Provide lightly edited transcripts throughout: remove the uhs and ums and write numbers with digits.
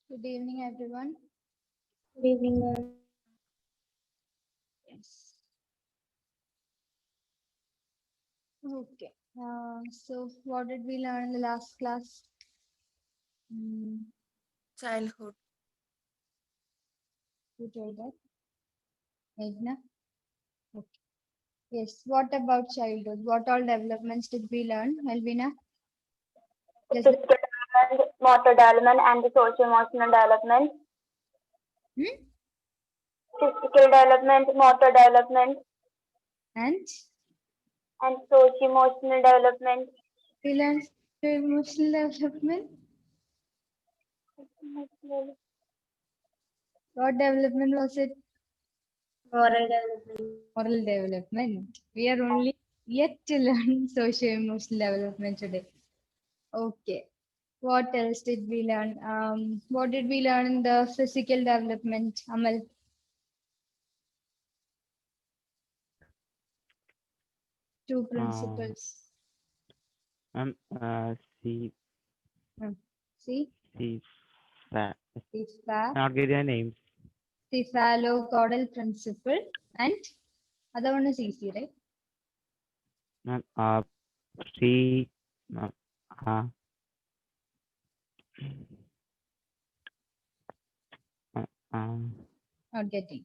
Good evening, everyone. Good evening, ma'am. Yes. Okay. So what did we learn in the last class? Mm, Childhood. who told that? Meghna? Okay. Yes. What about childhood? What all developments did we learn, Melvina? Yes. Physical development, motor development, and the social emotional development. Hmm? Physical development, motor development, And and social emotional development. we learned emotional development. What development was it? Moral development. Moral development. We are only yet to learn social emotional development today. Okay. What else did we learn? What did we learn in the physical development, Amal? Two Um, principles. ma'am, she, Hmm. See, she, fa- Cepha- not get their names. cephalocaudal principle, and other one is easy, right? Ma'am, she, ma'am, uh, uh, um, Not getting.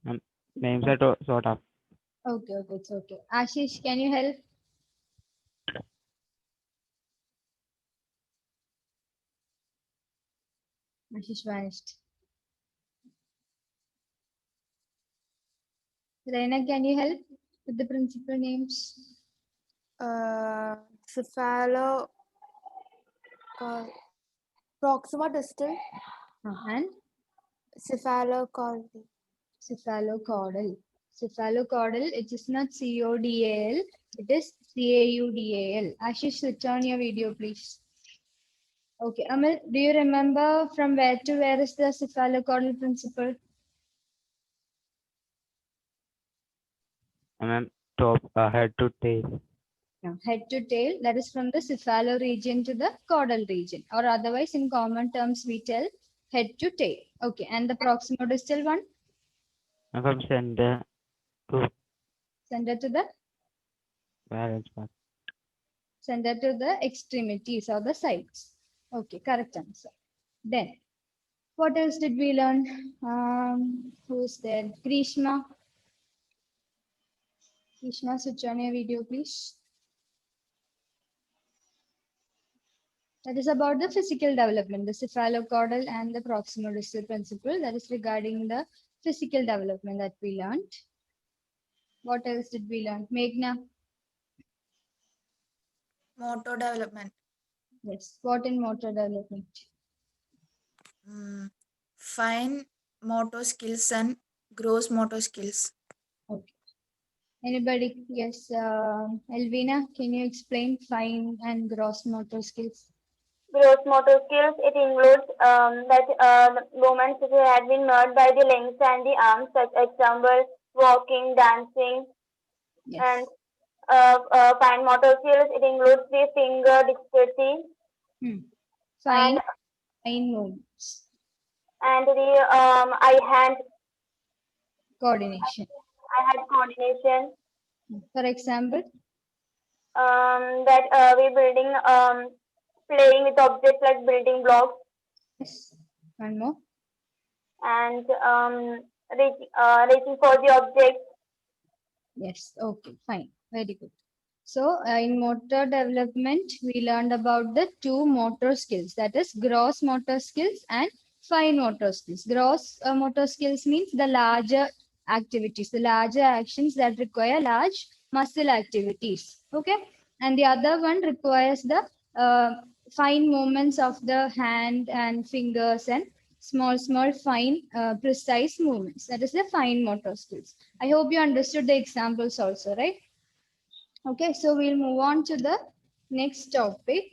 ma'am, names are Okay, sort of. okay, it's okay. Ashish, can you help? Ashish vanished. Reina, can you help with the principal names? Cephalo. Proxima distal. And Cephalocaudal. cephalocaudal. Cephalocaudal, it is not CODAL, it is CAUDAL. Ashish, switch on your video, please. Okay, Amal, do you remember from where to where is the cephalocaudal principle? Ma'am, top, head to tail. No, head to tail, that is from the cephalo region to the caudal region, or otherwise in common terms we tell head to tail. Okay, and the proximodistal one, Ma'am, from center to center to the balance part. extremities or the sides. Okay, correct answer. Then, what else did we learn? Who's there? Krishna. Krishna, switch on your video, please. That is about the physical development, the cephalocaudal and the proximal distal principle. That is regarding the physical development that we learned. What else did we learn? Meghna, Motor development. yes. What in motor development? Fine motor skills and gross motor skills. Okay. Anybody? Yes. Elvina, can you explain fine and gross motor skills? Gross motor skills, it includes that movements which have been made by the legs and the arms, such example, walking, dancing, and Yes. fine motor skills, it includes the finger dexterity Hmm. and Fine, fine movements, the eye hand coordination. coordination. For example, That we building playing with objects like building blocks yes. One more. and reaching for the object. Yes. Okay. Fine. Very good. So, in motor development, we learned about the two motor skills, that is gross motor skills and fine motor skills. Gross motor skills means the larger activities, the larger actions that require large muscle activities. Okay. And the other one requires the uh, fine movements of the hand and fingers and small, fine, precise movements. That is the fine motor skills. I hope you understood the examples also, right? Okay, so we'll move on to the next topic.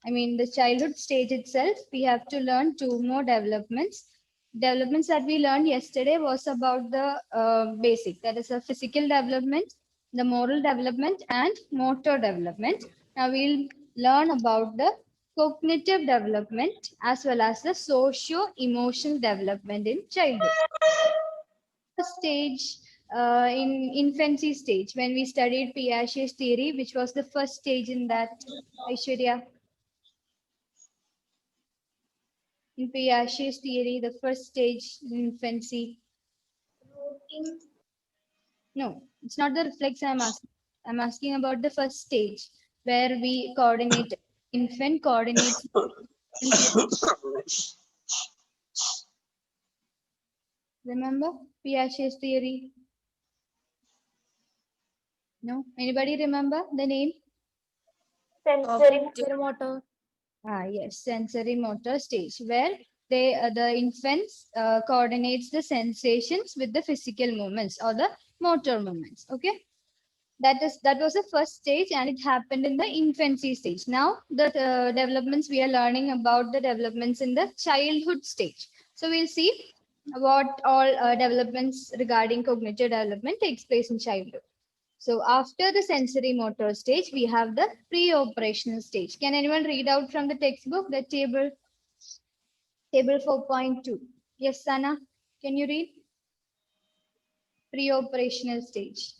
I mean, the childhood stage itself, we have to learn two more developments. Developments that we learned yesterday was about the basic, that is a physical development, the moral development, and motor development. Now we'll learn about the cognitive development as well as the socio-emotional development in childhood. Stage in infancy stage when we studied Piaget's theory, which was the first stage in that, Aishwarya? In Piaget's theory, the first stage in infancy. No, it's not the reflex I'm asking. I'm asking about the first stage where we coordinate, infant coordinates. Remember Piaget's theory? No? Anybody remember the name? Sensory. Motor. Yes, sensory motor stage where the infants coordinates the sensations with the physical movements or the motor movements. Okay, that was the first stage and it happened in the infancy stage. Now the developments we are learning about the developments in the childhood stage. So we'll see what all developments regarding cognitive development takes place in childhood. So after the sensory motor stage, we have the pre-operational stage. Can anyone read out from the textbook the table 4.2? Yes, Sana, can you read? Pre-operational stage.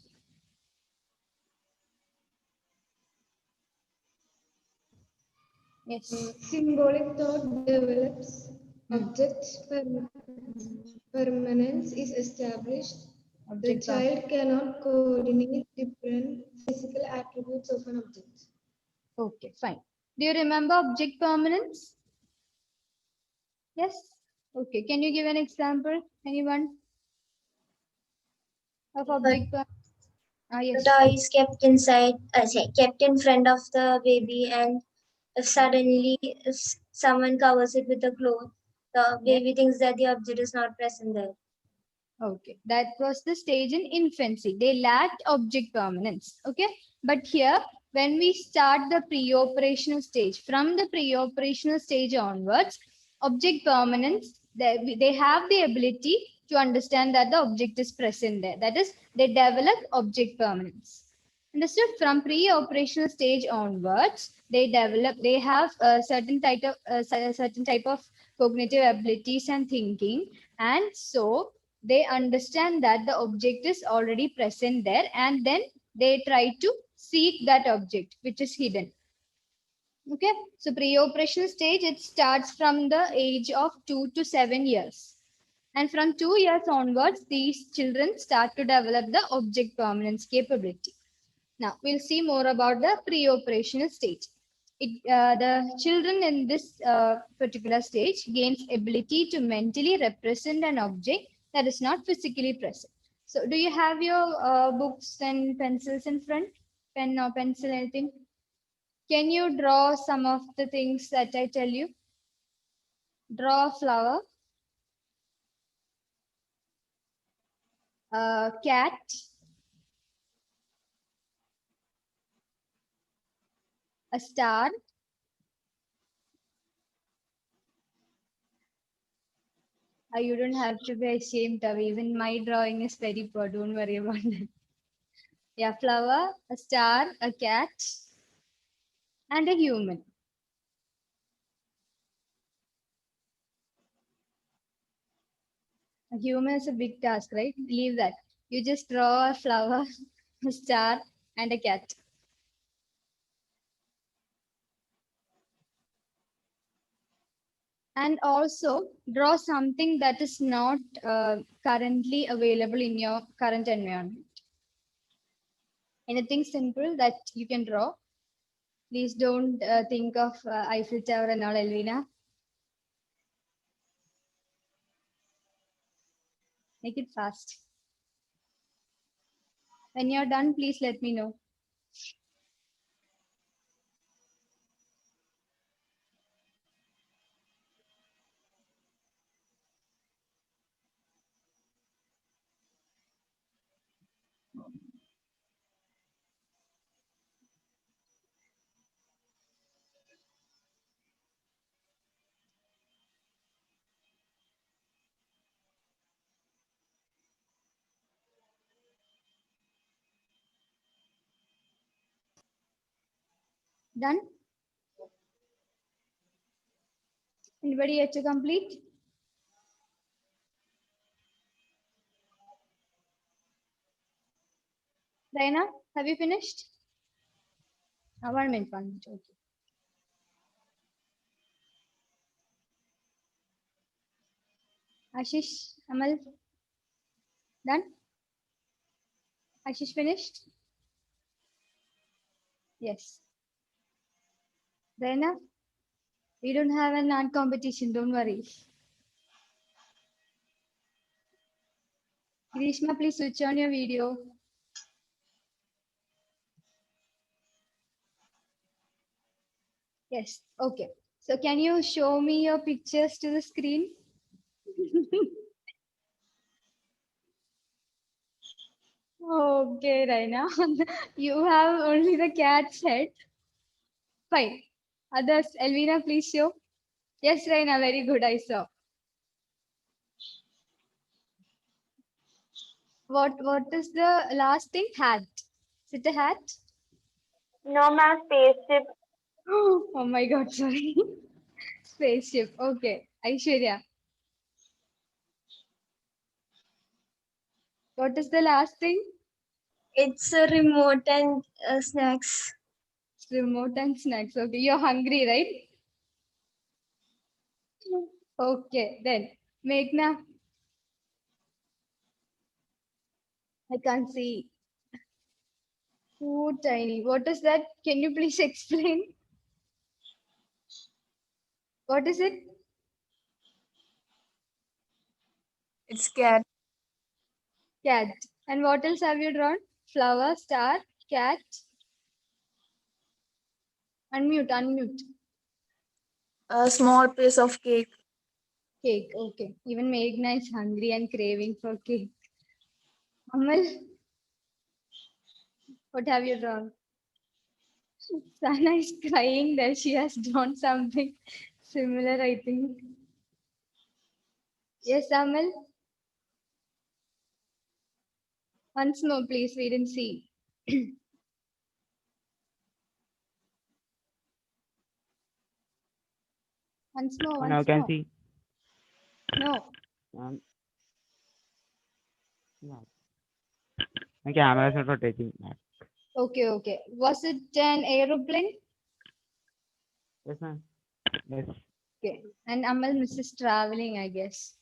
Yes. Symbolic thought develops. Object permanence is established. The Object child cannot coordinate different physical attributes of an object. Okay, fine. Do you remember object permanence? Yes. Okay. Can you give an example? Anyone of object permanence? Yes. The toy is kept inside, kept in front of the baby, and if suddenly if someone covers it with a cloth, the baby thinks that the object is not present there. Okay, that was the stage in infancy. They lacked object permanence. Okay, but here when we start the pre-operational stage, from the pre-operational stage onwards, object permanence, they have the ability to understand that the object is present there. That is, they develop object permanence. Understood? From pre-operational stage onwards, they have a certain type of cognitive abilities and thinking, and so they understand that the object is already present there, and then they try to seek that object which is hidden. Okay, so pre-operational stage, it starts from the age of 2 to 7 years. And from 2 years onwards, these children start to develop the object permanence capability. Now, we'll see more about the pre-operational stage. The children in this particular stage gains ability to mentally represent an object that is not physically present. So, do you have your books and pencils in front? Pen or pencil, anything? Can you draw some of the things that I tell you? Draw a flower, a cat, a star, you don't have to be ashamed of. Even my drawing is very poor. Don't worry about it. Yeah, flower, a star, a cat, and a human. A human is a big task, right? Leave that. You just draw a flower, a star, and a cat. And also draw something that is not currently available in your current environment. Anything simple that you can draw. Please don't think of Eiffel Tower and all, Elvina. Make it fast. When you're done, please let me know. Done? Anybody yet to complete? Raina, have you finished? 1 minute, 1 minute. Okay. Ashish, Amal, done? Ashish finished? Yes. Raina, we don't have an art competition, don't worry. Grishma, please switch on your video. Yes, okay. So can you show me your pictures to the screen? Okay, Raina. You have only the cat's head. Fine. Others, Elvina, please show. Yes, Raina, very good. I saw. What is the last thing? Hat. Is it a hat? No, ma'am. Spaceship. Oh my God, sorry. Spaceship. Okay. Aishwarya. What is the last thing? It's a remote and snacks. Remote and snacks. Okay. You're hungry, right? Okay. Then, Meghna. I can't see. Too tiny. What is that? Can you please explain? What is it? It's cat. Cat. And what else have you drawn? Flower, star, cat. Unmute, unmute. A small piece of cake. Cake. Okay. Even Meghna is hungry and craving for cake. Amal, what have you drawn? Sana is crying that she has drawn something similar, I think. Yes, Amal? Once more, please. We didn't see. Once more, Now once can more. see. No. No. My camera is not rotating. Okay, okay. Was it an aeroplane? Yes, ma'am. Yes. Okay. And Amal misses traveling, I guess.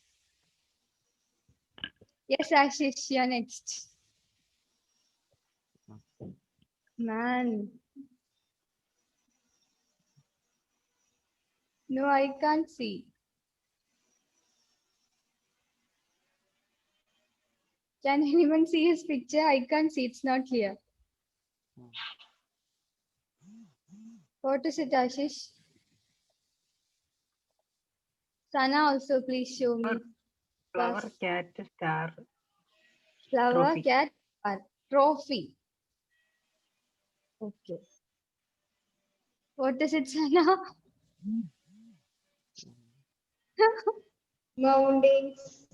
Yes, Ashish, you're next. Man. No, I can't see. Can anyone see his picture? I can't see. It's not clear. What is it, Ashish? Sana also, please show me. Flower, cat, star, Flower, trophy. cat, or trophy. Okay. What is it, Sana? Mountains.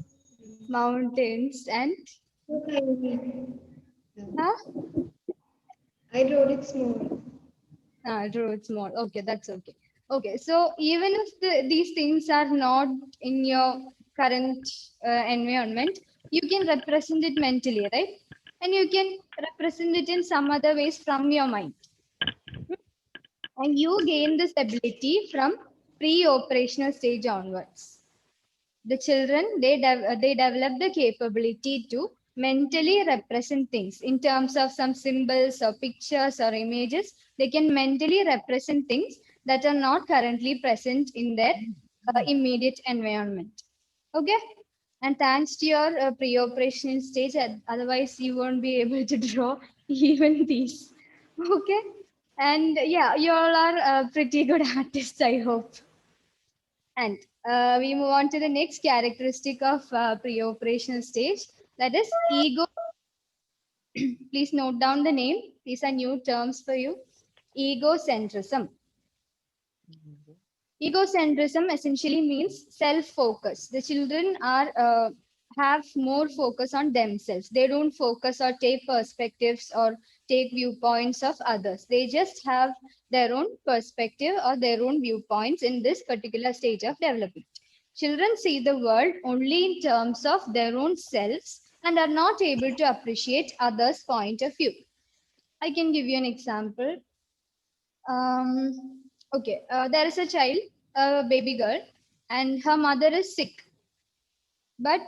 Mountains and So tiny. huh? I wrote it small. Draw it small. Okay, that's okay. Okay, so even if these things are not in your current environment, you can represent it mentally, right? And you can represent it in some other ways from your mind. And you gain this ability from pre-operational stage onwards. The children, they develop the capability to mentally represent things in terms of some symbols or pictures or images. They can mentally represent things that are not currently present in their immediate environment. Okay. And thanks to your pre-operational stage, otherwise you won't be able to draw even these. Okay. And yeah, you all are pretty good artists, I hope. And we move on to the next characteristic of pre-operational stage, that is ego. Please note down the name. These are new terms for you. Egocentrism. Egocentrism essentially means self-focus. The children are have more focus on themselves. They don't focus or take perspectives or take viewpoints of others. They just have their own perspective or their own viewpoints in this particular stage of development. Children see the world only in terms of their own selves and are not able to appreciate others' point of view. I can give you an example. Okay, there is a child, a baby girl, and her mother is sick, but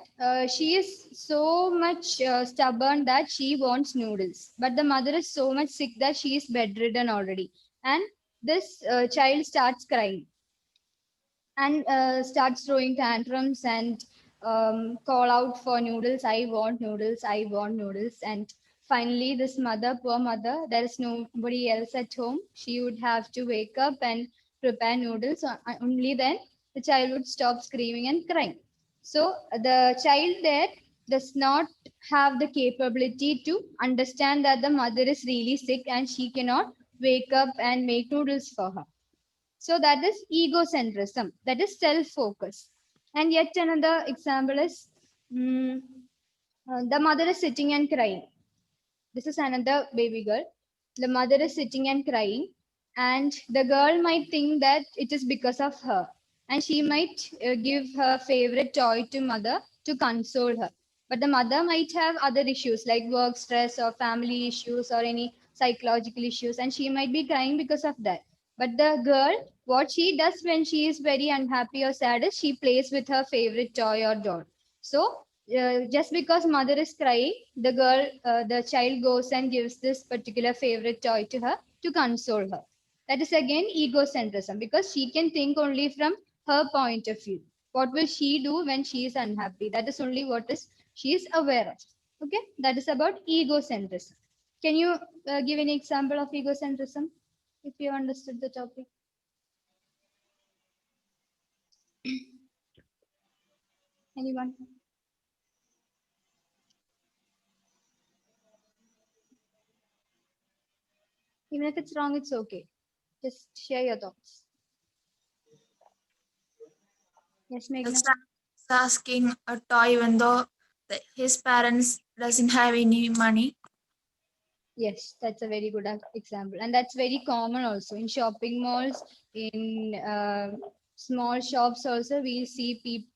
she is so much stubborn that she wants noodles. But the mother is so much sick that she is bedridden already. And this child starts crying and starts throwing tantrums and call out for noodles. I want noodles. I want noodles. And finally, this mother, poor mother, there is nobody else at home. She would have to wake up and prepare noodles. Only then the child would stop screaming and crying. So the child there does not have the capability to understand that the mother is really sick and she cannot wake up and make noodles for her. So that is egocentrism, that is self-focus. And yet another example is the mother is sitting and crying. This is another baby girl. The mother is sitting and crying, and the girl might think that it is because of her, and she might give her favorite toy to mother to console her. But the mother might have other issues like work stress or family issues or any psychological issues, and she might be crying because of that. But the girl, what she does when she is very unhappy or sad is she plays with her favorite toy or doll. So just because mother is crying, the child goes and gives this particular favorite toy to her to console her. That is again egocentrism, because she can think only from her point of view. What will she do when she is unhappy? That is only what is she is aware of. Okay, that is about egocentrism. Can you give any example of egocentrism if you understood the topic? Anyone? Even if it's wrong, it's okay. Just share your thoughts. Yes, The Meghna. son is asking a toy even though his parents doesn't have any money. Yes, that's a very good example. And that's very common also in shopping malls, in small shops also, we see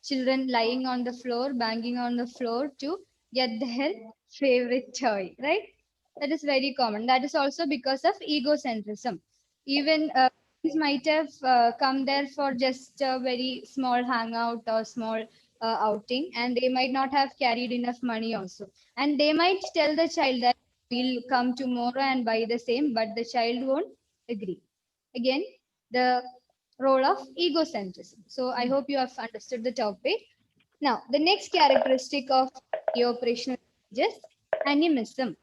children lying on the floor, banging on the floor to get their favorite toy, right? That is very common. That is also because of egocentrism. Even parents might have come there for just a very small hangout or small outing, and they might not have carried enough money also. And they might tell the child that we'll come tomorrow and buy the same, but the child won't agree. Again, the role of egocentrism. So I hope you have understood the topic. Now, the next characteristic of the operational is animism.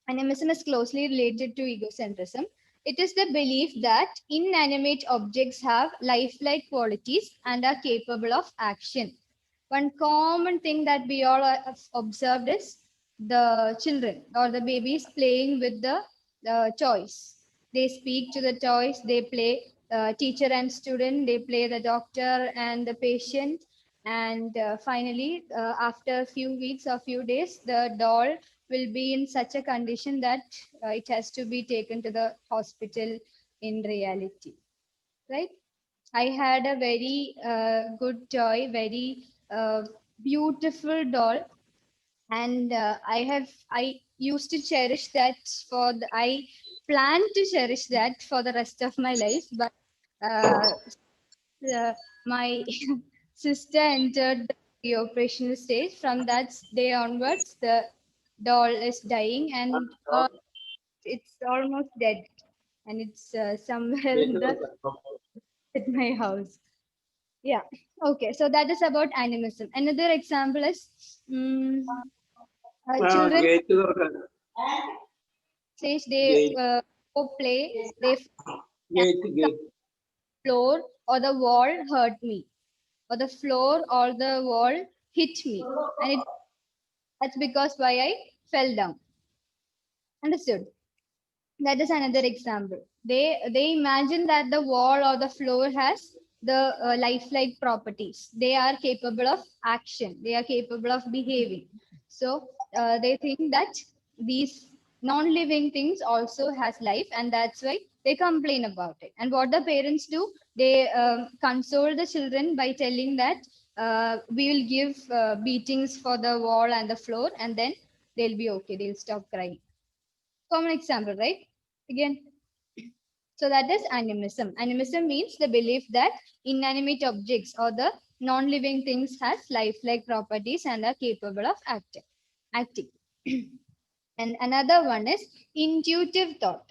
Animism is closely related to egocentrism. It is the belief that inanimate objects have lifelike qualities and are capable of action. One common thing that we all have observed is the children or the babies playing with the toys. They speak to the toys, they play teacher and student, they play the doctor and the patient. And finally, after a few weeks or few days, the doll will be in such a condition that it has to be taken to the hospital in reality, right? I had a very good toy, very beautiful doll, and I used to cherish that I plan to cherish that for the rest of my life, but uh, my sister entered the operational stage. From that day onwards, the doll is dying, and it's almost dead, and it's somewhere in the at my house. Yeah. Okay. So that is about animism. Another example is children stage they go play, they floor or the wall hurt me, or the floor or the wall hit me, and that's because why I fell down. Understood? That is another example. They imagine that the wall or the floor has the lifelike properties. They are capable of action. They are capable of behaving. So they think that these non-living things also has life, and that's why they complain about it. And what the parents do, they console the children by telling that we will give beatings for the wall and the floor, and then they'll be okay. They'll stop crying. Common example, right? Again. So that is animism. Animism means the belief that inanimate objects or the non-living things has lifelike properties and are capable of acting. And another one is intuitive thought.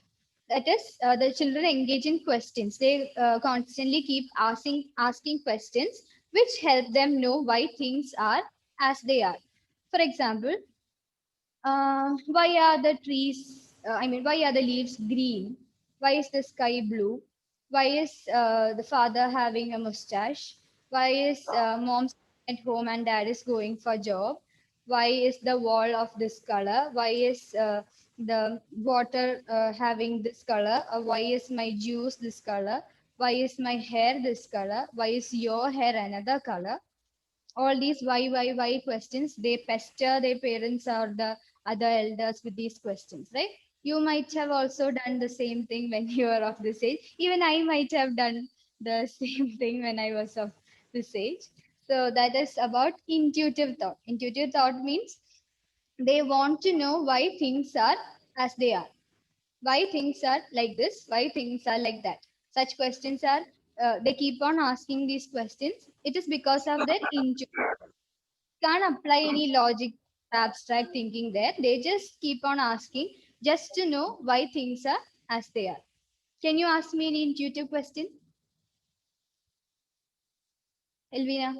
That is, the children engage in questions. They constantly keep asking questions which help them know why things are as they are. For example, why are the trees, why are the leaves green? Why is the sky blue? Why is the father having a mustache? Why is mom at home and dad is going for job? Why is the wall of this color? Why is the water having this color? Why is my juice this color? Why is my hair this color? Why is your hair another color? All these why questions, they pester their parents or the other elders with these questions, right? You might have also done the same thing when you were of this age. Even I might have done the same thing when I was of this age. So that is about intuitive thought. Intuitive thought means they want to know why things are as they are, why things are like this, why things are like that. Such questions are, they keep on asking these questions. It is because of their intuition. Can't apply any logic, abstract thinking there. They just keep on asking just to know why things are as they are. Can you ask me an intuitive question? Elvina,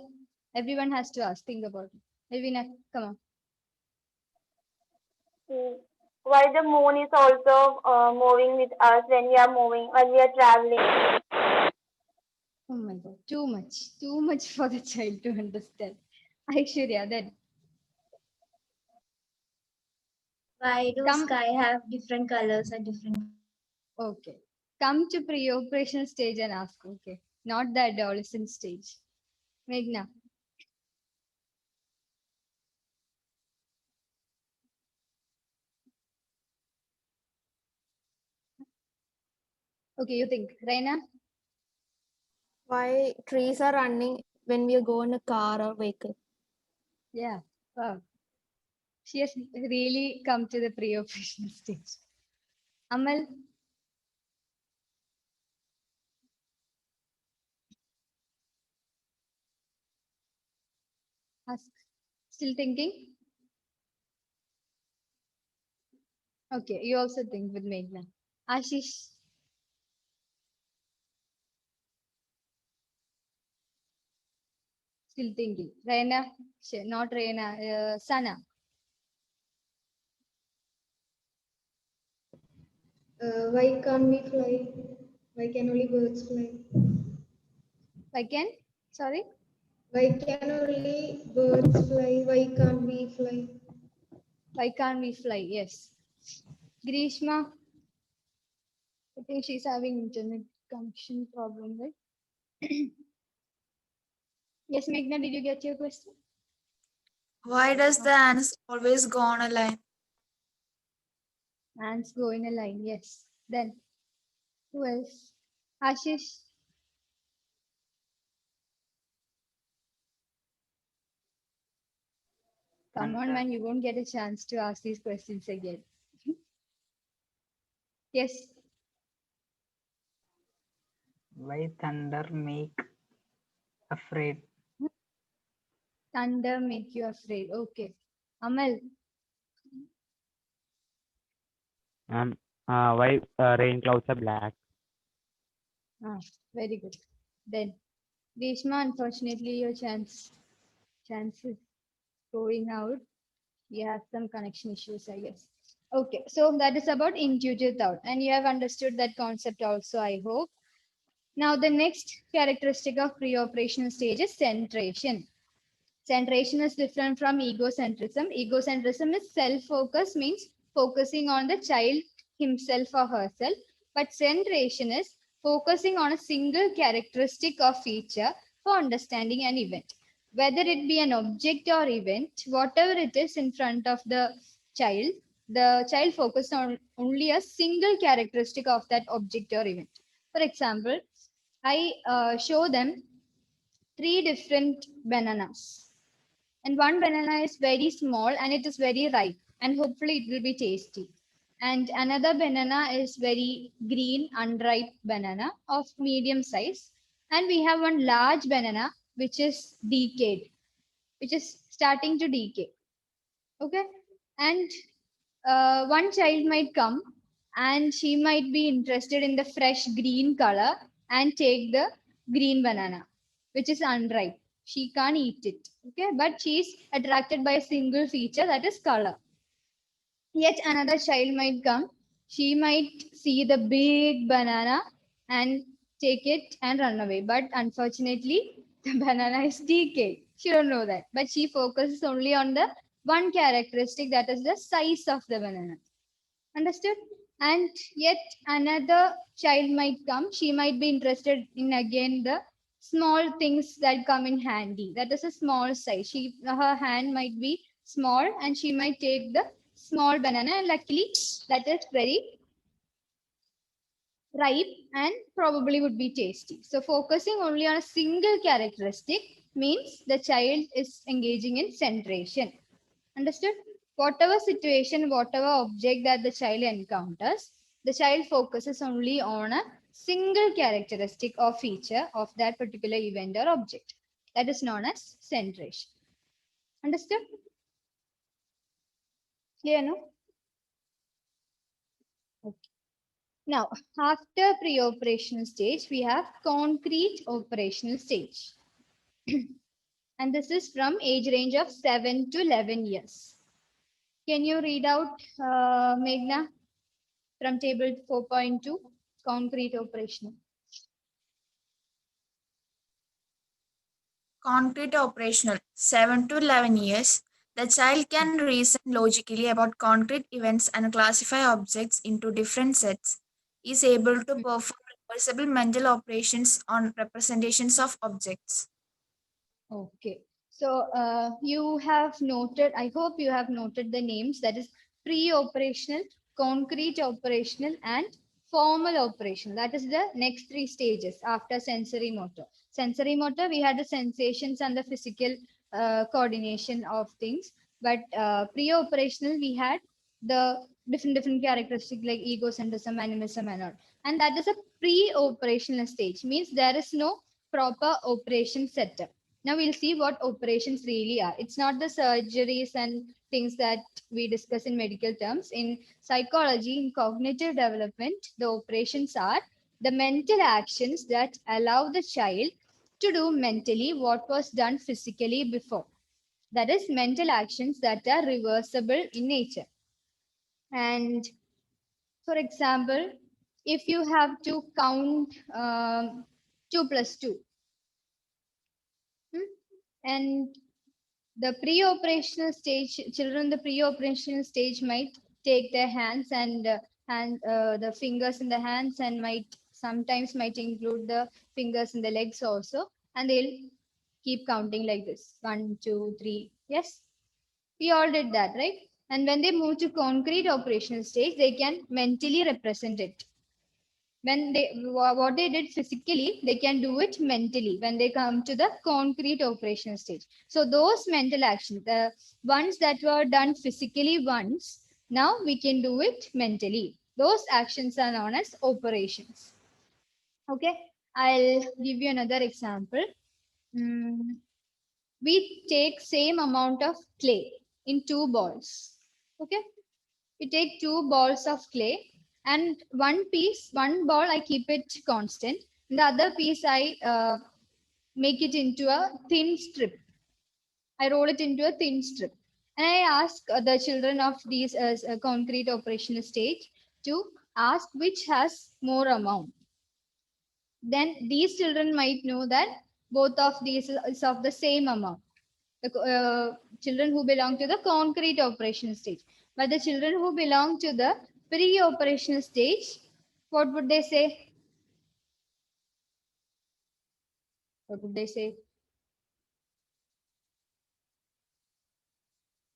everyone has to ask. Think about it. Elvina, come on. Why the moon is also moving with us when we are moving, when we are traveling. Oh my God, too much for the child to understand. Aishwarya, then Why do come. sky have different colors at different? Okay. Come to pre-operational stage and ask. Okay. Not the adolescent stage. Meghna. Okay, you think. Raina? Why trees are running when we go in a car or vehicle? Yeah. Wow. She has really come to the pre-operational stage. Amal? Ask. Still thinking? Okay, you also think with Meghna. Ashish? Still thinking. Raina? Not Raina. Sana? Why can't we fly? Why can only birds fly? Again? Sorry? Why can only birds fly? Why can't we fly? Why can't we fly? Yes. Grishma? I think she's having internet connection problem, right? Yes, Meghna, did you get your question? Why does the ants always go on a line? Ants go in a line, yes. Then, who else? Ashish? Come on, man, you won't get a chance to ask these questions again. Yes, Why thunder make afraid? thunder make you afraid. Okay. Amal, Why rain clouds are black? ah, very good. Then, Reshma, unfortunately, your chance is going out. You have some connection issues, I guess. Okay, so that is about intuitive thought, and you have understood that concept also, I hope. Now, the next characteristic of pre-operational stage is centration. Centration is different from egocentrism. Egocentrism is self-focus, means focusing on the child himself or herself. But centration is focusing on a single characteristic or feature for understanding an event. Whether it be an object or event, whatever it is in front of the child focuses on only a single characteristic of that object or event. For example, I show them 3 different bananas. And one banana is very small and it is very ripe, and hopefully it will be tasty. And another banana is very green, unripe banana of medium size. And we have one large banana which is decayed, which is starting to decay. Okay. And one child might come and she might be interested in the fresh green color and take the green banana, which is unripe. She can't eat it. Okay. But she's attracted by a single feature, that is color. Yet another child might come. She might see the big banana and take it and run away. But unfortunately, the banana is decayed. She don't know that. But she focuses only on the one characteristic, that is the size of the banana. Understood? And yet another child might come. She might be interested in again the small things that come in handy. That is a small size. Her hand might be small and she might take the small banana, and luckily that is very ripe and probably would be tasty. So focusing only on a single characteristic means the child is engaging in centration. Understood? Whatever situation, whatever object that the child encounters, the child focuses only on a single characteristic or feature of that particular event or object. That is known as centration. Understood? Clear, no? Okay. Now, after pre-operational stage, we have concrete operational stage. And this is from age range of 7 to 11 years. Can you read out, Meghna, from table 4.2, concrete operational? Concrete operational 7 to 11 years. The child can reason logically about concrete events and classify objects into different sets. Is able to perform reversible mental operations on representations of objects. Okay. So you have noted, I hope you have noted the names, that is pre-operational, concrete operational, and formal operational. That is the next 3 stages after sensory motor. Sensory motor, we had the sensations and the physical coordination of things. But pre-operational, we had the different characteristics like egocentrism, animism, and all. And that is a pre-operational stage, means there is no proper operation setup. Now we'll see what operations really are. It's not the surgeries and things that we discuss in medical terms. In psychology, in cognitive development, the operations are the mental actions that allow the child to do mentally what was done physically before. That is mental actions that are reversible in nature. And for example, if you have to count 2 plus 2, and the pre-operational stage, children, the pre-operational stage might take their hands and the fingers in the hands, and sometimes might include the fingers in the legs also, and they'll keep counting like this, 1, 2, 3. Yes, we all did that, right? And when they move to concrete operational stage, they can mentally represent it. When what they did physically, they can do it mentally when they come to the concrete operational stage. So those mental actions, the ones that were done physically once, now we can do it mentally. Those actions are known as operations. Okay, I'll give you another example. We take same amount of clay in 2 balls. Okay, we take 2 balls of clay, and one ball, I keep it constant. The other piece, I make it into a thin strip. I roll it into a thin strip. And I ask the children of these concrete operational stage to ask which has more amount. Then these children might know that both of these is of the same amount. The children who belong to the concrete operational stage. But the children who belong to the pre-operational stage, what would they say? What would they say?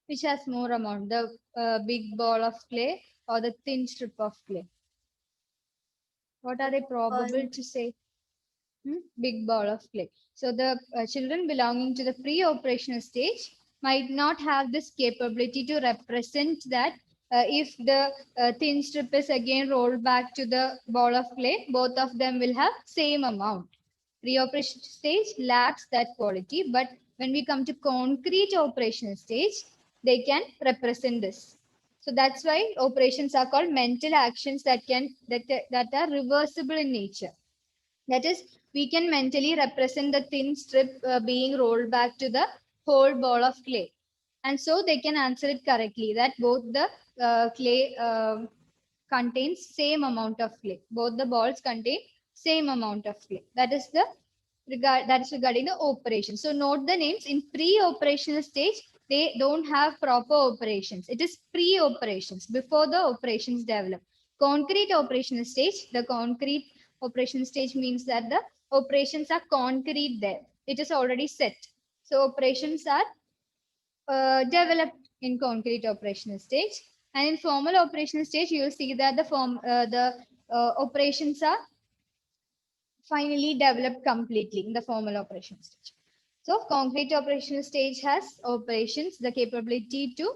Which has more amount, the big ball of clay or the thin strip of clay? What are they probable to say? Big ball of clay. So the children belonging to the pre-operational stage might not have this capability to represent that if the thin strip is again rolled back to the ball of clay, both of them will have same amount. Pre-operational stage lacks that quality, but when we come to concrete operational stage, they can represent this. So that's why operations are called mental actions that are reversible in nature. That is, we can mentally represent the thin strip being rolled back to the whole ball of clay. And so they can answer it correctly that both the clay contains same amount of clay. Both the balls contain same amount of clay. That is regarding the operation. So note the names in pre-operational stage. They don't have proper operations. It is pre-operations before the operations develop. Concrete operational stage. The concrete operation stage means that the operations are concrete there. It is already set. So operations are developed in concrete operational stage. And in formal operational stage, you will see that the operations are finally developed completely in the formal operation stage. So concrete operational stage has operations, the capability to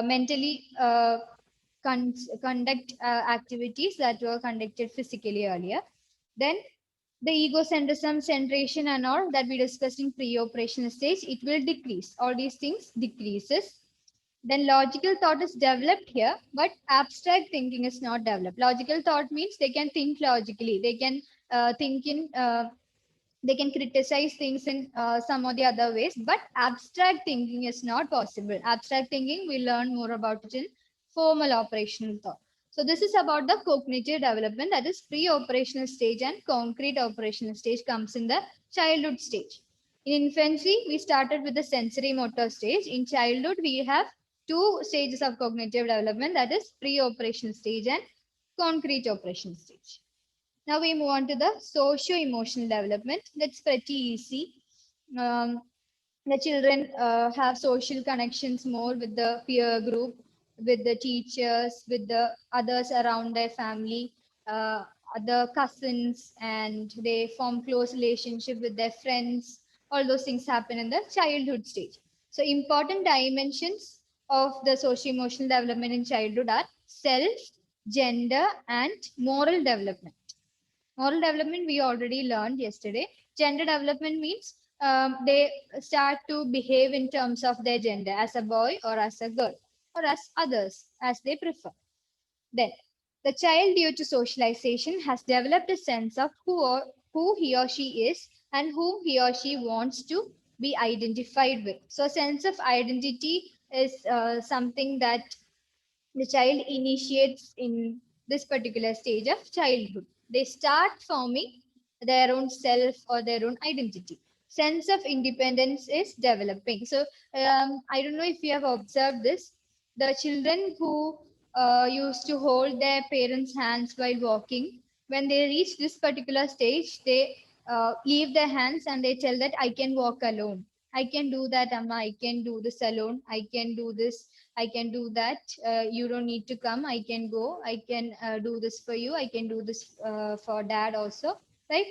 mentally conduct activities that were conducted physically earlier. Then the egocentrism, centration and all that we discussed in pre-operational stage, it will decrease. All these things decreases. Then logical thought is developed here, but abstract thinking is not developed. Logical thought means they can think logically. They can think in they can criticize things in some or the other ways, but abstract thinking is not possible. Abstract thinking, we learn more about it in formal operational thought. So this is about the cognitive development, that is pre-operational stage, and concrete operational stage comes in the childhood stage. In infancy, we started with the sensory motor stage. In childhood, we have two stages of cognitive development, that is pre-operational stage and concrete operational stage. Now we move on to the socio-emotional development. That's pretty easy. The children have social connections more with the peer group, with the teachers, with the others around their family, other cousins, and they form close relationship with their friends. All those things happen in the childhood stage. So important dimensions of the socio-emotional development in childhood are self, gender, and moral development. Moral development we already learned yesterday. Gender development means they start to behave in terms of their gender as a boy or as a girl or as others as they prefer. Then the child, due to socialization, has developed a sense of who he or she is and whom he or she wants to be identified with. So sense of identity is something that the child initiates in this particular stage of childhood. They start forming their own self or their own identity. Sense of independence is developing. So I don't know if you have observed this. The children who used to hold their parents' hands while walking, when they reach this particular stage, they leave their hands and they tell that I can walk alone. I can do that, Amma. I can do this alone. I can do this. I can do that. You don't need to come. I can go. I can do this for you. I can do this for dad also. Right?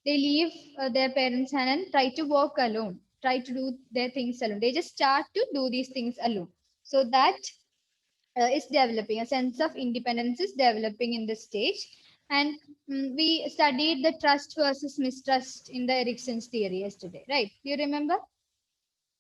They leave their parents' hand and try to walk alone. Try to do their things alone. They just start to do these things alone. So that is developing. A sense of independence is developing in this stage. And we studied the trust versus mistrust in the Erickson's theory yesterday, right? Do you remember?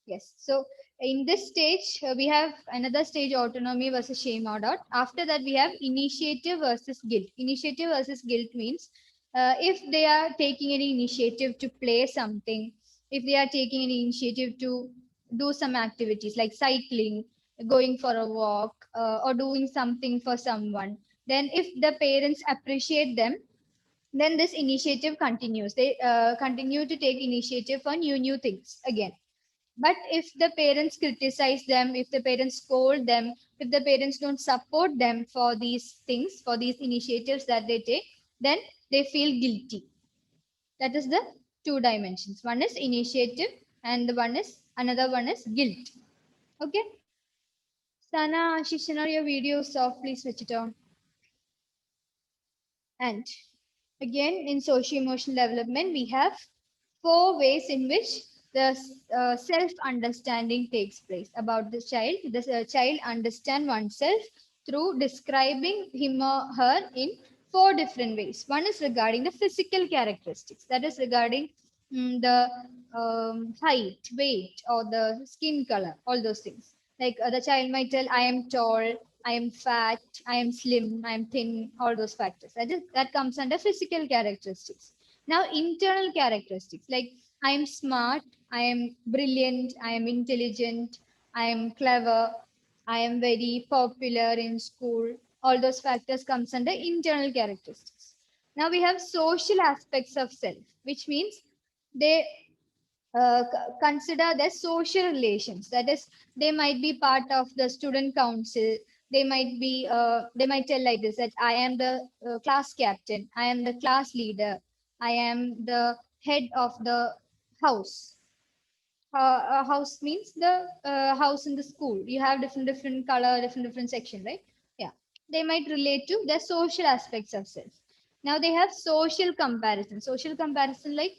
Yes. So in this stage, we have another stage, autonomy versus shame or doubt. After that, we have initiative versus guilt. Initiative versus guilt means if they are taking any initiative to play something, if they are taking any initiative to do some activities like cycling, going for a walk, or doing something for someone, then if the parents appreciate them, then this initiative continues. They continue to take initiative for new things again. But if the parents criticize them, if the parents scold them, if the parents don't support them for these things, for these initiatives that they take, then they feel guilty. That is the two dimensions. One is initiative and another one is guilt. Okay. Sana, Shishana, your video is off. Please switch it on. And again, in socio-emotional development, we have 4 ways in which the self-understanding takes place about the child. The child understand oneself through describing him or her in 4 different ways. One is regarding the physical characteristics, that is regarding the height, weight, or the skin color, all those things. Like the child might tell, I am tall, I am fat, I am slim, I am thin, all those factors. That comes under physical characteristics. Now, internal characteristics like I am smart, I am brilliant, I am intelligent, I am clever, I am very popular in school. All those factors comes under internal characteristics. Now we have social aspects of self, which means they consider their social relations. That is, they might be part of the student council. They might tell like this, that I am the class captain, I am the class leader, I am the head of the house. A house means the house in the school. You have different color, different section, right? Yeah, they might relate to the social aspects of self. Now they have social comparison. Social comparison like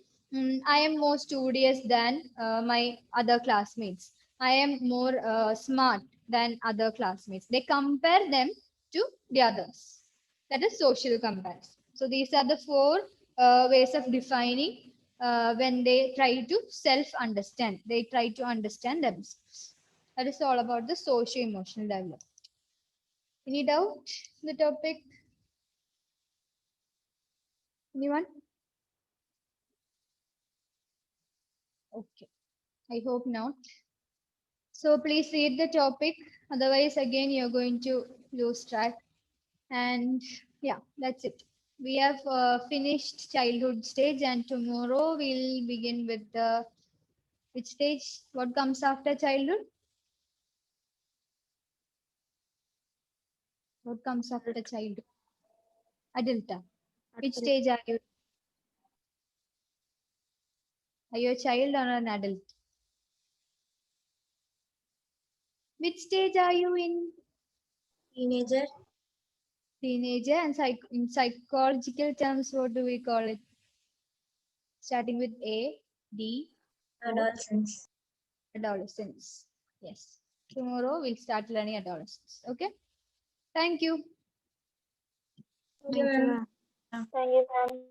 I am more studious than my other classmates. I am more smart than other classmates. They compare them to the others. That is social comparison. So these are the 4 ways of defining when they try to self-understand. They try to understand themselves. That is all about the socio-emotional development. Any doubt on the topic? Anyone? Okay, I hope not. So please read the topic. Otherwise, again, you're going to lose track. And yeah, that's it. We have finished childhood stage, and tomorrow we'll begin with the which stage? What comes after childhood? What comes after childhood? Adulta. Which stage are you? Are you a child or an adult? Which stage are you in? Teenager, Teenager. And in psychological terms, what do we call it? Starting with A, D, O, adolescence. adolescence. Yes. Tomorrow we'll start learning adolescence. Okay. Thank you. Thank you, ma'am. Thank you, ma'am.